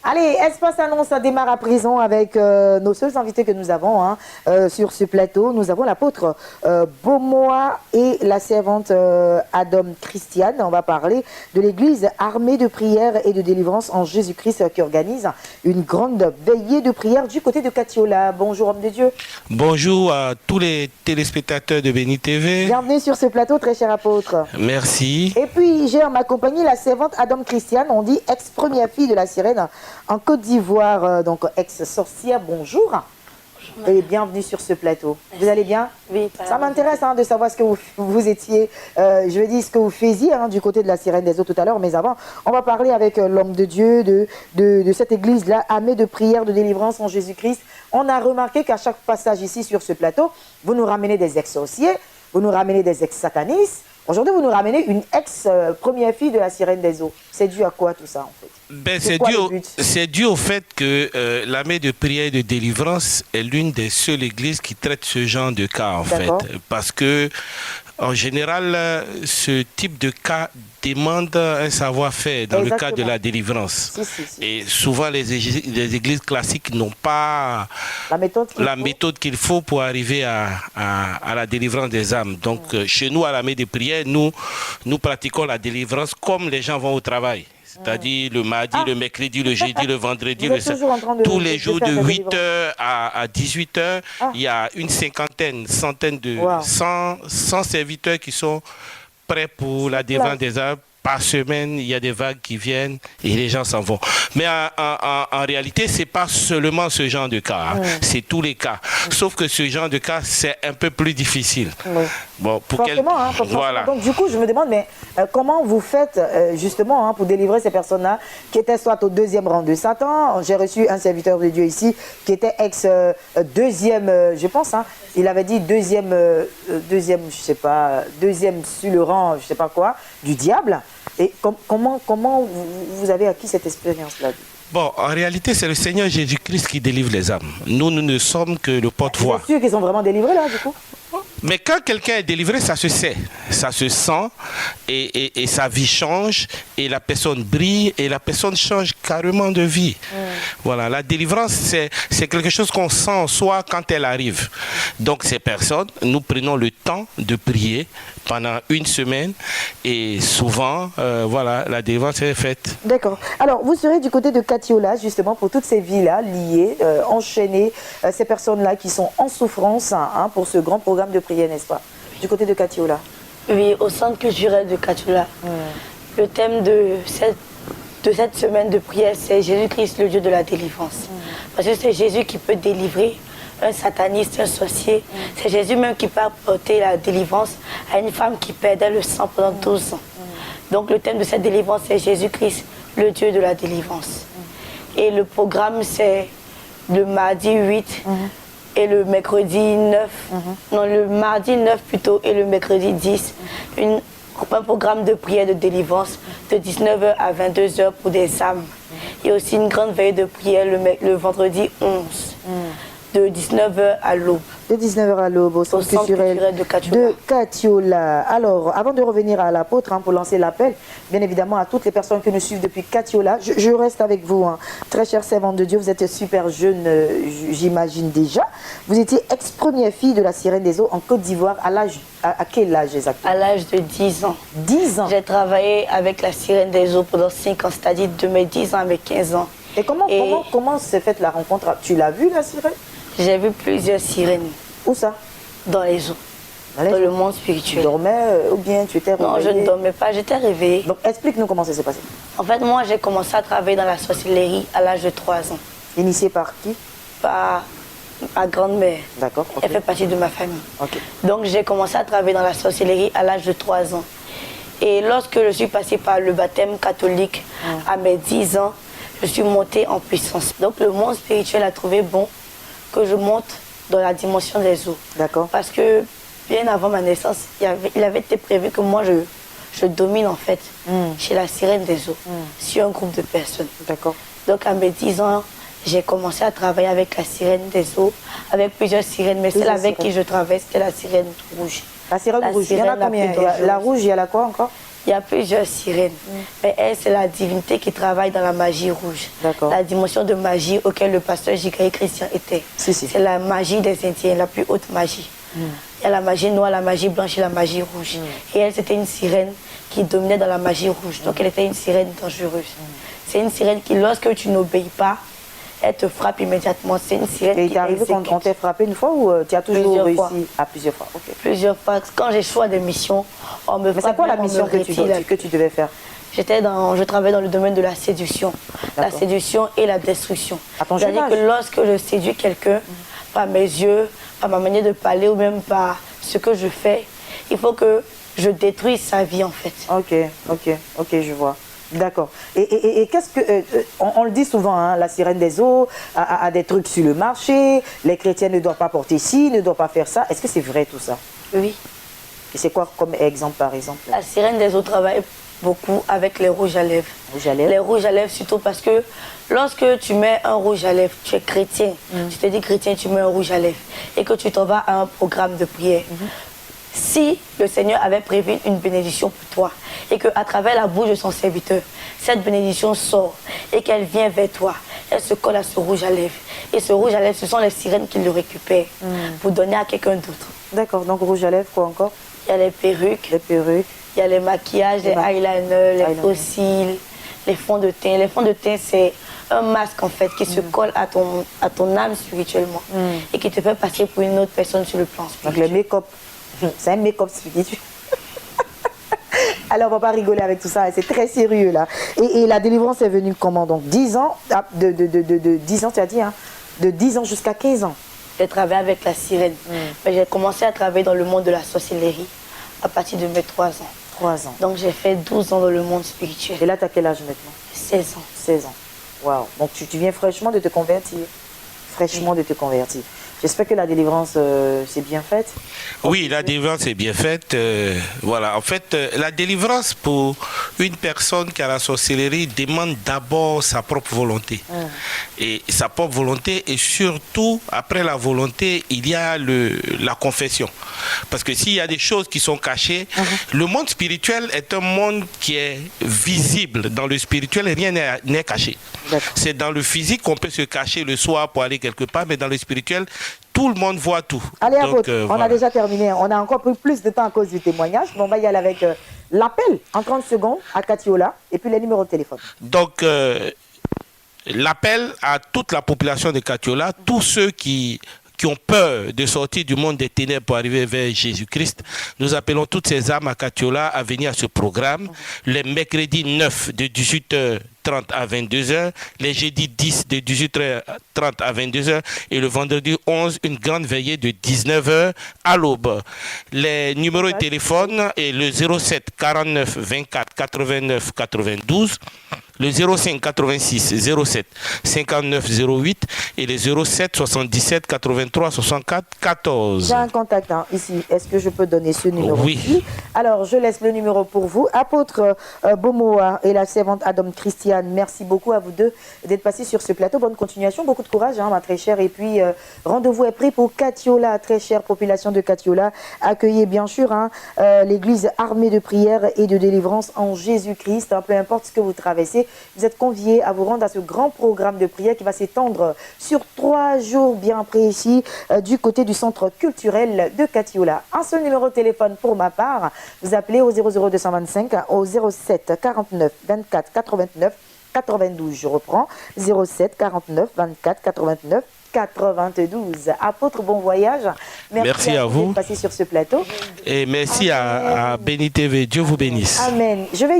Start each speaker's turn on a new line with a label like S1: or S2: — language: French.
S1: Allez, Espace Annonce démarre à prison avec nos seuls invités que nous avons sur ce plateau. Nous avons l'apôtre Bomoa et la servante Adam Christiane. On va parler de l'église armée de prière et de délivrance en Jésus-Christ qui organise une grande veillée de prière du côté de Katiola. Bonjour, homme de Dieu.
S2: Bonjour à tous les téléspectateurs de Béni TV.
S1: Bienvenue sur ce plateau, très cher apôtre.
S2: Merci.
S1: Et puis, j'ai en ma compagnie la servante Adam Christiane, on dit ex-première fille de la sirène en Côte d'Ivoire, donc ex-sorcière. Bonjour. Et bienvenue sur ce plateau. Vous allez bien?
S3: Oui.
S1: Ça m'intéresse de savoir ce que vous étiez, je veux dire ce que vous faisiez du côté de la sirène des eaux tout à l'heure. Mais avant, on va parler avec l'homme de Dieu de cette église-là, armée de prière, de délivrance en Jésus-Christ. On a remarqué qu'à chaque passage ici sur ce plateau, vous nous ramenez des ex-sorciers, vous nous ramenez des ex-satanistes. Aujourd'hui, vous nous ramenez une ex-première fille de la sirène des eaux. C'est dû à quoi tout ça, en fait?
S2: C'est dû au fait que l'armée de prière et de délivrance est l'une des seules églises qui traite ce genre de cas, en fait. Parce que, en général, ce type de cas demande un savoir-faire dans le cadre de la délivrance. Et souvent, les églises classiques n'ont pas la méthode qu'il faut pour arriver à la délivrance des âmes. Donc, chez nous, à l'armée de prière, nous pratiquons la délivrance comme les gens vont au travail. C'est-à-dire le mardi, le mercredi, le jeudi, le vendredi, tous les jours de 8h à 18h, il y a une centaine de 100 serviteurs qui sont prêts pour la délivrance des âmes. Par semaine, il y a des vagues qui viennent et les gens s'en vont. Mais en réalité, ce n'est pas seulement ce genre de cas. C'est tous les cas. Sauf que ce genre de cas, c'est un peu plus difficile. Bon,
S1: forcément.
S2: Voilà.
S1: Donc, du coup, je me demande, mais comment vous faites justement pour délivrer ces personnes-là qui étaient soit au deuxième rang de Satan? J'ai reçu un serviteur de Dieu ici qui était ex-deuxième, je pense. Il avait dit deuxième, je sais pas, deuxième sur le rang, je sais pas quoi, du diable. Et comment vous avez acquis cette expérience-là?
S2: Bon, en réalité, c'est le Seigneur Jésus-Christ qui délivre les âmes. Nous ne sommes que le porte-voix.
S1: C'est sûr qu'ils sont vraiment délivrés là, du coup?
S2: Mais quand quelqu'un est délivré, ça se sait, ça se sent, et sa vie change, et la personne brille, et la personne change carrément de vie. Voilà, la délivrance, c'est quelque chose qu'on sent en soi quand elle arrive. Donc ces personnes, nous prenons le temps de prier pendant une semaine, et souvent, voilà, la délivrance est faite.
S1: D'accord. Alors, vous serez du côté de Katiola, justement, pour toutes ces vies-là, liées, enchaînées, ces personnes-là qui sont en souffrance pour ce grand programme de prière, n'est-ce pas? Du côté de Katiola.
S3: Oui, au centre culturel de Katiola. Le thème de cette semaine de prière, c'est Jésus-Christ, le Dieu de la délivrance. Parce que c'est Jésus qui peut délivrer un sataniste, un sorcier. C'est Jésus même qui peut apporter la délivrance à une femme qui perdait le sang pendant 12 ans. Donc le thème de cette délivrance, c'est Jésus-Christ, le Dieu de la délivrance. Et le programme, c'est le mardi 8 et le mercredi 9. Non, le mardi 9 plutôt et le mercredi 10. Un programme de prière de délivrance de 19h à 22h pour des âmes. Il y a aussi une grande veille de prière le vendredi 11. De 19h à l'aube.
S1: De 19h à l'aube au centre culturel de Katiola. Alors, avant de revenir à l'apôtre pour lancer l'appel, bien évidemment à toutes les personnes qui nous suivent depuis Katiola, je reste avec vous. Très chère servante de Dieu, vous êtes super jeune, j'imagine déjà. Vous étiez ex-première fille de la sirène des eaux en Côte d'Ivoire. À quel âge exactement?
S3: À l'âge de 10 ans.
S1: 10 ans?
S3: J'ai travaillé avec la sirène des eaux pendant 5 ans, c'est-à-dire de mes 10 ans à mes 15 ans.
S1: Et comment s'est faite la rencontre? Tu l'as vue, la sirène?
S3: J'ai vu plusieurs sirènes.
S1: Où ça?
S3: Dans les eaux. Dans le monde spirituel.
S1: Tu dormais ou bien tu étais réveillée?
S3: Non, je ne dormais pas, j'étais réveillée.
S1: Donc explique-nous comment ça s'est passé.
S3: En fait, moi j'ai commencé à travailler dans la sorcellerie à l'âge de 3 ans.
S1: Initiée par qui?
S3: Par ma grand-mère.
S1: D'accord.
S3: Elle fait partie de ma famille. Donc j'ai commencé à travailler dans la sorcellerie à l'âge de 3 ans. Et lorsque je suis passée par le baptême catholique à mes 10 ans, je suis montée en puissance. Donc le monde spirituel a trouvé bon que je monte dans la dimension des eaux.
S1: D'accord.
S3: Parce que bien avant ma naissance, il avait été prévu que moi je domine en fait chez la sirène des eaux, sur un groupe de personnes.
S1: D'accord.
S3: Donc à mes 10 ans, j'ai commencé à travailler avec la sirène des eaux, avec plusieurs sirènes, mais celle avec qui je travaille, c'était la sirène rouge.
S1: La sirène rouge, il y en a combien? La rouge, il y a la quoi encore?
S3: Il y a plusieurs sirènes. Mais elle, c'est la divinité qui travaille dans la magie rouge. La dimension de magie auquel le pasteur J.K. Christian était. C'est la magie des Indiens, la plus haute magie. Il y a la magie noire, la magie blanche et la magie rouge. Et elle, c'était une sirène qui dominait dans la magie rouge. Donc elle était une sirène dangereuse. C'est une sirène qui, lorsque tu n'obéis pas, elle te frappe immédiatement. C'est une sirène qui
S1: t'arrive quand on t'a frappé une fois ou tu as toujours réussi à plusieurs fois?
S3: Plusieurs fois. Quand j'ai choisi des missions, on me frappe.
S1: Mais c'est quoi la mission que tu devais faire?
S3: Je travaillais dans le domaine de la séduction. La séduction et la destruction. C'est-à-dire que lorsque je séduis quelqu'un, par mes yeux, par ma manière de parler ou même par ce que je fais, il faut que je détruise sa vie en fait.
S1: Ok, je vois. D'accord. Et qu'est-ce que... on le dit souvent, hein, la sirène des eaux a des trucs sur le marché, les chrétiens ne doivent pas porter ci, ne doivent pas faire ça. Est-ce que c'est vrai tout ça?
S3: Oui.
S1: Et c'est quoi comme exemple par exemple?
S3: La sirène des eaux travaille beaucoup avec les rouges à lèvres. Les rouges à lèvres surtout parce que lorsque tu mets un rouge à lèvres, tu es chrétien, tu te dis chrétien, tu mets un rouge à lèvres et que tu t'en vas à un programme de prière. Si le Seigneur avait prévu une bénédiction pour toi et qu'à travers la bouche de son serviteur, cette bénédiction sort et qu'elle vient vers toi, elle se colle à ce rouge à lèvres. Et ce rouge à lèvres, ce sont les sirènes qui le récupèrent pour donner à quelqu'un d'autre.
S1: D'accord, donc rouge à lèvres, quoi encore?
S3: Il y a les perruques. Il y a les maquillages, les eyeliners, les faux cils, les fonds de teint. Les fonds de teint, c'est un masque en fait qui se colle à ton âme spirituellement et qui te fait passer pour une autre personne sur le plan spirituel.
S1: Donc le make-up. C'est un make-up spirituel. Alors, on va pas rigoler avec tout ça, c'est très sérieux là. Et la délivrance est venue comment? Donc 10 ans, de 10 ans tu as dit, hein, de 10 ans jusqu'à 15 ans.
S3: J'ai travaillé avec la sirène. Mais j'ai commencé à travailler dans le monde de la sorcellerie à partir de mes 3 ans.
S1: 3 ans.
S3: Donc j'ai fait 12 ans dans le monde spirituel.
S1: Et là, tu as quel âge maintenant?
S3: 16 ans.
S1: 16 ans. Waouh. Donc tu viens fraîchement de te convertir. Fraîchement de te convertir. J'espère que la délivrance c'est bien faite.
S2: Oui, la délivrance est bien faite. Voilà, en fait, la délivrance pour une personne qui a la sorcellerie demande d'abord sa propre volonté. Et sa propre volonté, et surtout, après la volonté, il y a la confession. Parce que s'il y a des choses qui sont cachées, le monde spirituel est un monde qui est visible. Dans le spirituel, rien n'est caché. C'est dans le physique qu'on peut se cacher le soir pour aller quelque part, mais dans le spirituel, tout le monde voit tout.
S1: Allez, apôtre, on a déjà terminé. On a encore pris plus de temps à cause du témoignage. Mais on va y aller avec l'appel en 30 secondes à Katiola et puis les numéros de téléphone.
S2: Donc, l'appel à toute la population de Katiola, tous ceux qui ont peur de sortir du monde des ténèbres pour arriver vers Jésus-Christ. Nous appelons toutes ces âmes à Katiola à venir à ce programme. Les mercredis 9 de 18h30 à 22h, les jeudis 10 de 18h30 à 22h et le vendredi 11, une grande veillée de 19h à l'aube. Les numéros de téléphone est le 07 49 24 89 92, le 05 86 07 59 08 et le 07 77 83 64 14.
S1: J'ai un contact ici. Est-ce que je peux donner ce numéro?
S2: Oui.
S1: Alors, je laisse le numéro pour vous. Apôtre Bomoa et la servante Adam Christiane, merci beaucoup à vous deux d'être passés sur ce plateau. Bonne continuation, beaucoup de courage, ma très chère. Et puis, rendez-vous est pris pour Katiola, très chère population de Katiola. Accueillez bien sûr l'église armée de prière et de délivrance en Jésus-Christ. Peu importe ce que vous traversez, vous êtes conviés à vous rendre à ce grand programme de prière qui va s'étendre sur 3 jours bien précis du côté du centre culturel de Katiola. Un seul numéro de téléphone pour ma part. Vous appelez au 00225 au 07 49 24 89 92. Je reprends 07 49 24 89 92. Apôtre, bon voyage.
S2: Merci à vous
S1: d'être passé sur ce plateau.
S2: Et merci à Béni TV. Dieu vous bénisse.
S1: Amen. Je vais